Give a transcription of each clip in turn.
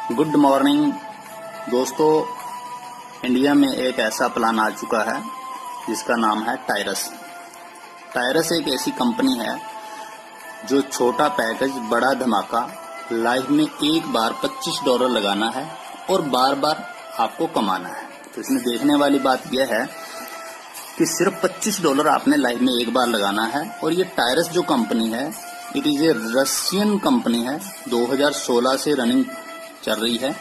Good morning दोस्तों। India में एक ऐसा प्लान आ चुका है जिसका नाम है टायरस। टायरस एक ऐसी कंपनी है जो छोटा पैकेज बड़ा धमाका, लाइफ में एक बार $25 लगाना है और बार बार आपको कमाना है। तो इसमें देखने वाली बात यह है कि सिर्फ $25 आपने लाइफ में एक बार लगाना है। और ये टायरस जो कंपनी है, it is a Russian company है, 2016 से रनिंग चल रही है।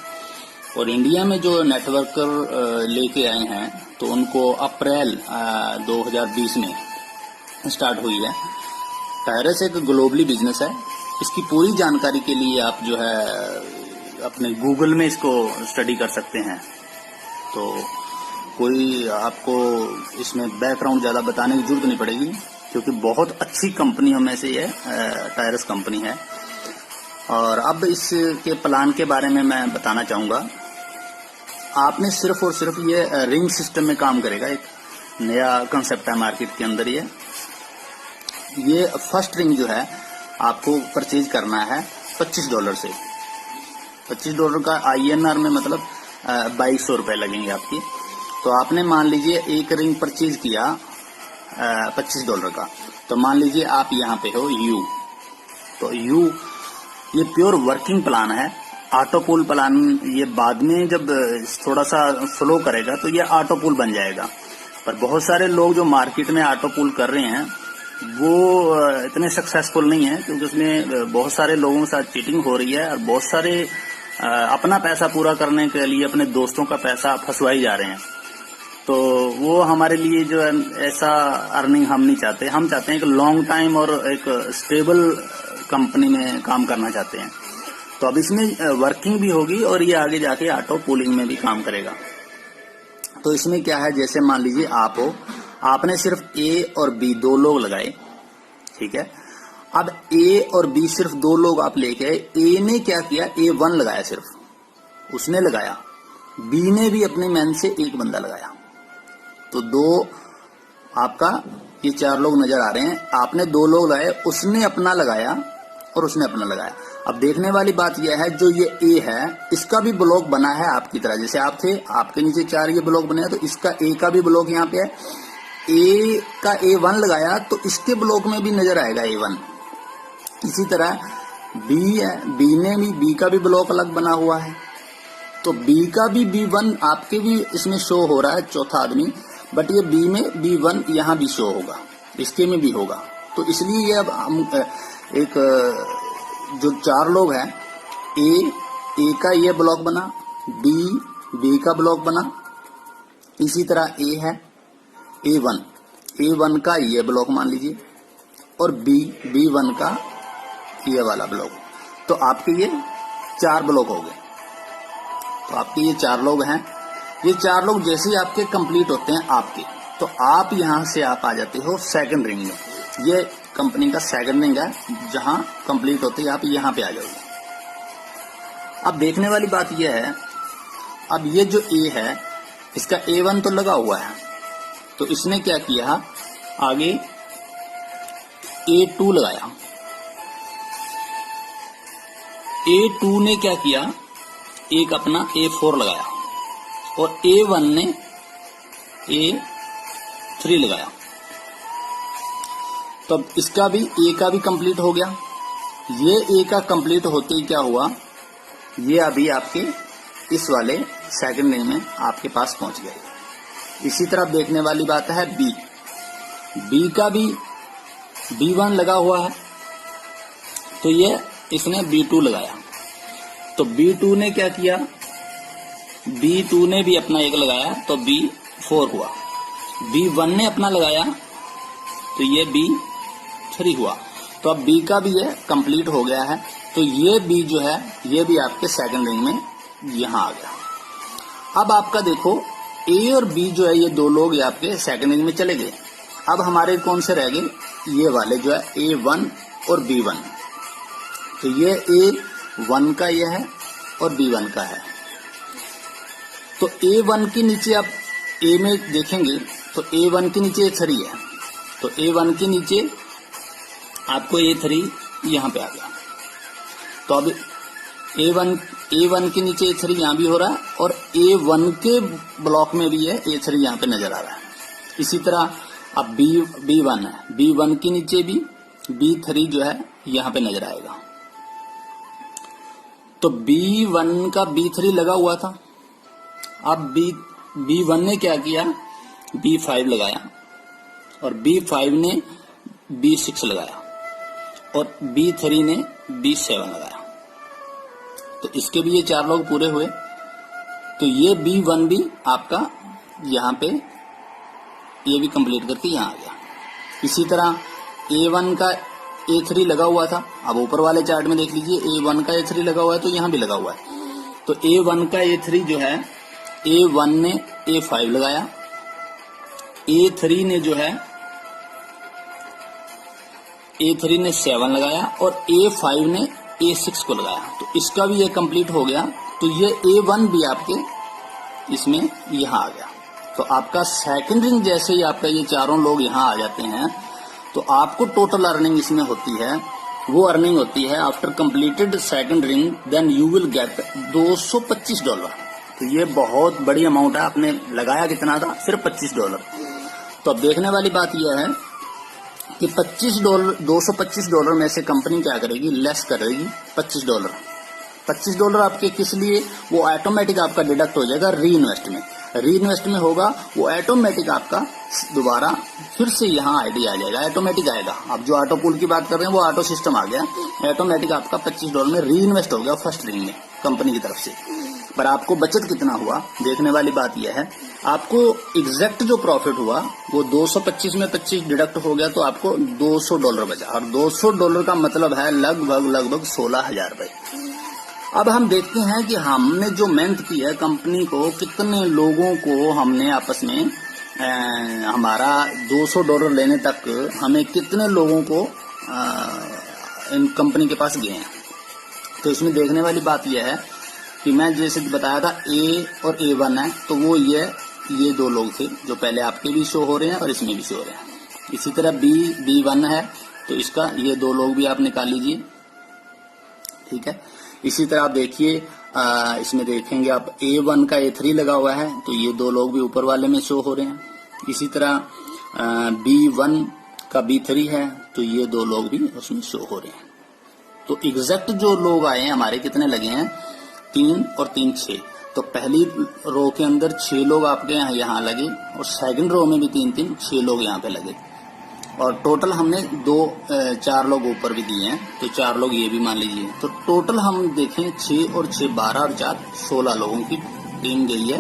और इंडिया में जो नेटवर्कर लेके आए हैं तो उनको अप्रैल 2020 में स्टार्ट हुई है। टायरस एक ग्लोबली बिजनेस है। इसकी पूरी जानकारी के लिए आप जो है अपने गूगल में इसको स्टडी कर सकते हैं। तो कोई आपको इसमें बैकग्राउंड ज़्यादा बताने की जरूरत नहीं पड़ेगी, क्योंकि बहुत अच्छी कंपनियों में से ये टायरस कंपनी है। और अब इसके प्लान के बारे में मैं बताना चाहूँगा। आपने सिर्फ और सिर्फ ये रिंग सिस्टम में काम करेगा। एक नया कंसेप्ट है मार्केट के अंदर। ये फर्स्ट रिंग जो है आपको परचेज करना है $25 से। $25 का INR में मतलब 2200 रुपये लगेंगे आपकी। तो आपने मान लीजिए एक रिंग परचेज किया $25 का, तो मान लीजिए आप यहाँ पे हो यू। तो यू ये प्योर वर्किंग प्लान है। ऑटो पूल प्लान ये बाद में जब थोड़ा सा फ्लो करेगा तो ये ऑटो पूल बन जाएगा। पर बहुत सारे लोग जो मार्केट में ऑटो पूल कर रहे हैं वो इतने सक्सेसफुल नहीं है, क्योंकि उसमें बहुत सारे लोगों के साथ चीटिंग हो रही है और बहुत सारे अपना पैसा पूरा करने के लिए अपने दोस्तों का पैसा फंसवाई जा रहे हैं। तो वो हमारे लिए जो है ऐसा अर्निंग हम नहीं चाहते। हम चाहते हैं कि लॉन्ग टाइम और एक स्टेबल कंपनी में काम करना चाहते हैं। तो अब इसमें वर्किंग भी होगी और ये आगे जाके ऑटो पूलिंग में भी काम करेगा। तो इसमें क्या है, जैसे मान लीजिए आप हो, आपने सिर्फ A और B 2 लोग लगाए, ठीक है। अब A और B सिर्फ 2 लोग आप लेके आए। A ने क्या किया, A1 लगाया, सिर्फ उसने लगाया। B ने भी अपने मैन से एक बंदा लगाया। तो 2 आपका ये 4 लोग नजर आ रहे हैं। आपने 2 लोग लगाए, उसने अपना लगाया और उसने अपना लगाया। अब देखने वाली बात यह है, जो ये A है इसका भी ब्लॉक बना है आपकी तरह। जैसे आप थे, आपके नीचे 4 ये ब्लॉक बने हैं, तो इसका A का भी ब्लॉक यहाँ पे है। A का A1 लगाया तो इसके ब्लॉक में भी नजर आएगा A1। इसी तरह B है, B ने भी B का भी ब्लॉक अलग बना हुआ है। तो B का भी B1 आपके भी इसमें शो हो रहा है, चौथा आदमी। बट ये B में B1 यहाँ भी शो होगा, इसके में भी होगा। तो इसलिए ये अब हम एक जो 4 लोग हैं, A का ये ब्लॉक बना, B का ब्लॉक बना। इसी तरह A है, A1 का ये ब्लॉक मान लीजिए, और B1 का ये वाला ब्लॉक। तो आपके ये 4 ब्लॉक हो गए। तो आपके ये 4 लोग हैं। ये 4 लोग जैसे ही आपके कंप्लीट होते हैं आपके, तो आप यहां से आप आ जाते हो सेकंड रिंग में। ये कंपनी का सेकंड रिंग है, जहां कंप्लीट होते ही आप यहां पे आ जाओगे। अब देखने वाली बात यह है, अब ये जो A है इसका A1 तो लगा हुआ है, तो इसने क्या किया, आगे A2 लगाया। A2 ने क्या किया, एक अपना A4 लगाया, और A1 ने A3 लगाया। तो इसका भी A का भी कंप्लीट हो गया। ये A का कंप्लीट होते ही क्या हुआ, ये अभी आपके इस वाले सेकंड रिंग में आपके पास पहुंच गए। इसी तरह देखने वाली बात है B का भी B1 लगा हुआ है, तो ये इसने B2 लगाया। तो B2 ने क्या किया, B2 ने भी अपना एक लगाया, तो B4 हुआ। B1 ने अपना लगाया, तो ये B3 हुआ। तो अब B का भी ये कंप्लीट हो गया है। तो ये B जो है ये भी आपके सेकंड रिंग में यहां आ गया। अब आपका देखो A और B जो है ये 2 लोग ये आपके सेकंड रिंग में चले गए। अब हमारे कौन से रह गए, ये वाले जो है A1 और B1। तो ये A1 का ये है और B1 का है। तो A1 के नीचे आप A में देखेंगे तो A1 के नीचे A3 है। तो A1 के नीचे आपको A3 यहां पे आ गया। तो अब A1 के नीचे A3 यहाँ भी हो रहा है और A1 के ब्लॉक में भी है A3 यहाँ पे नजर आ रहा है। इसी तरह अब B1 है, B1 के नीचे भी B3 जो है यहाँ पे नजर आएगा। तो B1 का B3 लगा हुआ था, अब B1 ने क्या किया, B5 लगाया और B5 ने B6 लगाया और B3 ने B7 लगाया। तो इसके भी ये 4 लोग पूरे हुए। तो ये B1 भी आपका यहाँ पे ये भी कंप्लीट करके यहाँ आ गया। इसी तरह A1 का A3 लगा हुआ था, अब ऊपर वाले चार्ट में देख लीजिए A1 का A3 लगा हुआ है तो यहाँ भी लगा हुआ है। तो A1 का A3 जो है, A1 ने A5 लगाया, A3 ने जो है A3 ने 7 लगाया और A5 ने A6 को लगाया। तो इसका भी ये कंप्लीट हो गया। तो ये A1 भी आपके इसमें यहाँ आ गया। तो आपका सेकंड रिंग जैसे ही आपका ये चारों लोग यहाँ आ जाते हैं तो आपको टोटल अर्निंग इसमें होती है, वो अर्निंग होती है after completed second ring then you will get $225। तो ये बहुत बड़ी अमाउंट है। आपने लगाया कितना था, सिर्फ $25। तो अब देखने वाली बात यह है कि $225 में से कंपनी क्या करेगी, लेस करेगी $25। $25 आपके किस लिए, वो ऑटोमेटिक आपका डिडक्ट हो जाएगा री इन्वेस्ट में होगा, वो ऑटोमेटिक आपका दोबारा फिर से यहाँ आईडी आ जाएगा, ऑटोमेटिक आएगा। अब जो ऑटो पूल की बात कर रहे हैं वो ऑटो सिस्टम आ गया, ऑटोमेटिक आपका $25 में री इन्वेस्ट हो गया फर्स्ट रिंग में कंपनी की तरफ से। पर आपको बचत कितना हुआ, देखने वाली बात यह है, आपको एग्जैक्ट जो प्रॉफिट हुआ वो 225 में 25 डिडक्ट हो गया तो आपको $200 बचा। और $200 का मतलब है लगभग 16,000 रुपए। अब हम देखते हैं कि हमने जो मेहनत की है कंपनी को, कितने लोगों को हमने आपस में हमारा $200 लेने तक हमें कितने लोगों को इन कंपनी के पास गए हैं। तो इसमें देखने वाली बात यह है कि मैं जैसे बताया था A और A1 है, तो वो ये 2 लोग थे जो पहले आपके भी शो हो रहे हैं और इसमें भी शो हो रहे हैं। इसी तरह B1 है तो इसका ये 2 लोग भी आप निकाल लीजिए, ठीक है। इसी तरह आप देखिए इसमें देखेंगे आप A1 का A3 लगा हुआ है तो ये 2 लोग भी ऊपर वाले में शो हो रहे हैं। इसी तरह B1 का B3 है तो ये 2 लोग भी उसमें शो हो रहे हैं। तो एग्जैक्ट जो लोग आए हैं हमारे कितने लगे हैं, 3 और 3 6। तो पहली रो के अंदर 6 लोग आपके यहाँ लगे और सेकंड रो में भी 3 6 लोग यहाँ पे लगे और टोटल हमने 4 लोग ऊपर भी दिए हैं तो 4 लोग ये भी मान लीजिए। तो टोटल हम देखें 6 और 6 12 और 4 16 लोगों की टीम गई है।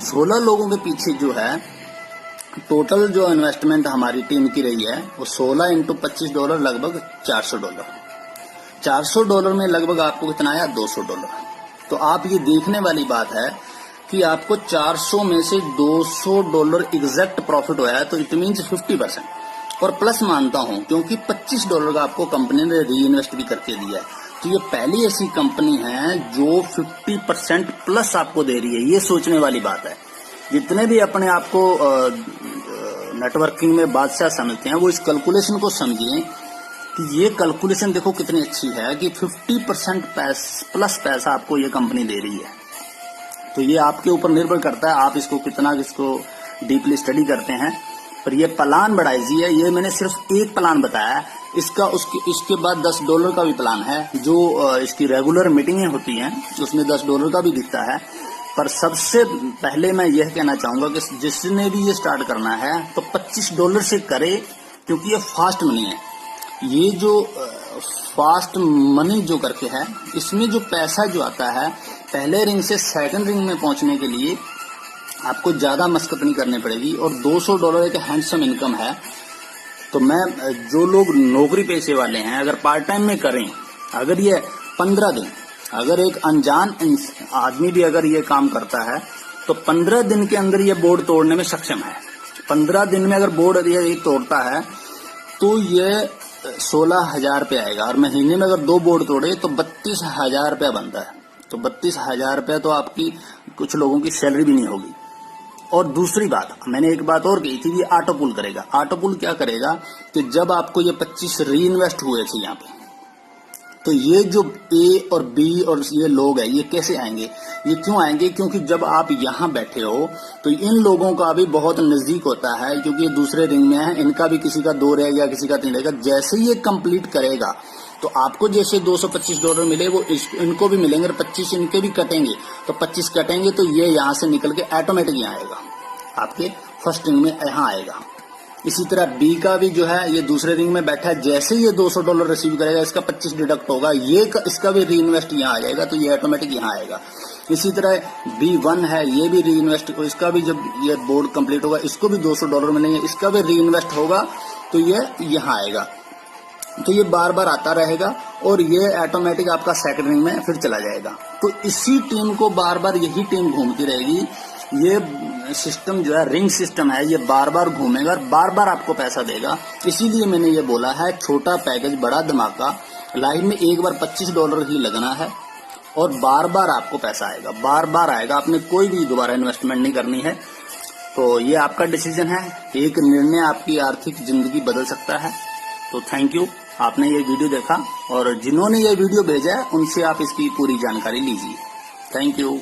16 लोगों के पीछे जो है टोटल जो इन्वेस्टमेंट हमारी टीम की रही है वो 16 × $25 लगभग $400। $400 में लगभग आपको कितना आया, $200। तो आप ये देखने वाली बात है कि आपको 400 में से $200 एग्जैक्ट प्रॉफिट हुआ है, तो इट मीन्स 50%। और प्लस मानता हूं क्योंकि $25 का आपको कंपनी ने री इन्वेस्ट भी करके दिया है। तो ये पहली ऐसी कंपनी है जो 50% प्लस आपको दे रही है। ये सोचने वाली बात है। जितने भी अपने आप को नेटवर्किंग में बादशाह समझते हैं वो इस कैलकुलेशन को समझिए कि ये कैलकुलेशन देखो कितनी अच्छी है कि 50% प्लस पैसा आपको ये कंपनी दे रही है। तो ये आपके ऊपर निर्भर करता है आप इसको कितना डीपली स्टडी करते हैं। पर ये प्लान बड़ा इजी है। ये मैंने सिर्फ एक प्लान बताया है, इसके बाद $10 का भी प्लान है जो इसकी रेगुलर मीटिंगें होती हैं उसमें $10 का भी दिखता है। पर सबसे पहले मैं यह कहना चाहूंगा कि जिसने भी ये स्टार्ट करना है तो $25 से करे, क्योंकि ये फास्ट मनी है। ये जो फास्ट मनी जो करके है इसमें जो पैसा जो आता है पहले रिंग से सेकंड रिंग में पहुंचने के लिए आपको ज्यादा मशक्कत नहीं करनी पड़ेगी और $200 एक हैंडसम इनकम है। तो मैं जो लोग नौकरी पेशे वाले हैं अगर पार्ट टाइम में करें, अगर ये 15 दिन, अगर एक अनजान आदमी भी अगर ये काम करता है तो 15 दिन के अंदर ये बोर्ड तोड़ने में सक्षम है। 15 दिन में अगर बोर्ड ये तोड़ता है तो ये 16,000 रुपये आएगा और महीने में अगर 2 बोर्ड तोड़े तो 32,000 रुपया बनता है। तो 32,000 रुपया तो आपकी कुछ लोगों की सैलरी भी नहीं होगी। और दूसरी बात, मैंने एक बात और कही थी, ये ऑटो पुल करेगा। ऑटो पुल क्या करेगा कि जब आपको ये 25 री इन्वेस्ट हुए थे यहाँ पे, तो ये जो ए और बी और ये लोग हैं, ये कैसे आएंगे? ये क्यों आएंगे? क्योंकि जब आप यहाँ बैठे हो तो इन लोगों का भी बहुत नजदीक होता है, क्योंकि ये दूसरे रिंग में है, इनका भी किसी का 2 रहेगा, किसी का 3 रहेगा। जैसे ये कंप्लीट करेगा तो आपको जैसे $225 मिले वो इनको भी मिलेंगे, और 25 इनके भी कटेंगे, तो 25 कटेंगे तो ये यहाँ से निकल के ऑटोमेटिक यहाँ आएगा, आपके फर्स्ट रिंग में यहाँ आएगा। इसी तरह बी का भी जो है, ये दूसरे रिंग में बैठा है, जैसे ये $200 रिसीव करेगा, इसका 25 डिडक्ट होगा, ये इसका भी री इन्वेस्ट यहाँ आ जाएगा, तो ये ऑटोमेटिक यहाँ आएगा। इसी तरह B1 है, ये भी री इन्वेस्ट, इसका भी जब ये बोर्ड कंप्लीट होगा, इसको भी $200 मिलेंगे, इसका भी री इन्वेस्ट होगा, तो ये यहाँ आएगा। तो ये बार बार आता रहेगा और ये ऑटोमेटिक आपका सेकंड रिंग में फिर चला जाएगा। तो इसी टीम को बार बार यही टीम घूमती रहेगी। ये सिस्टम जो है, रिंग सिस्टम है, ये बार बार घूमेगा और बार बार आपको पैसा देगा। इसीलिए मैंने ये बोला है, छोटा पैकेज बड़ा धमाका। लाइफ में एक बार $25 ही लगना है और बार बार आपको पैसा आएगा, बार बार आएगा। आपने कोई भी दोबारा इन्वेस्टमेंट नहीं करनी है। तो ये आपका डिसीजन है, एक निर्णय आपकी आर्थिक जिंदगी बदल सकता है। तो थैंक यू, आपने ये वीडियो देखा, और जिन्होंने ये वीडियो भेजा है उनसे आप इसकी पूरी जानकारी लीजिए। Thank you.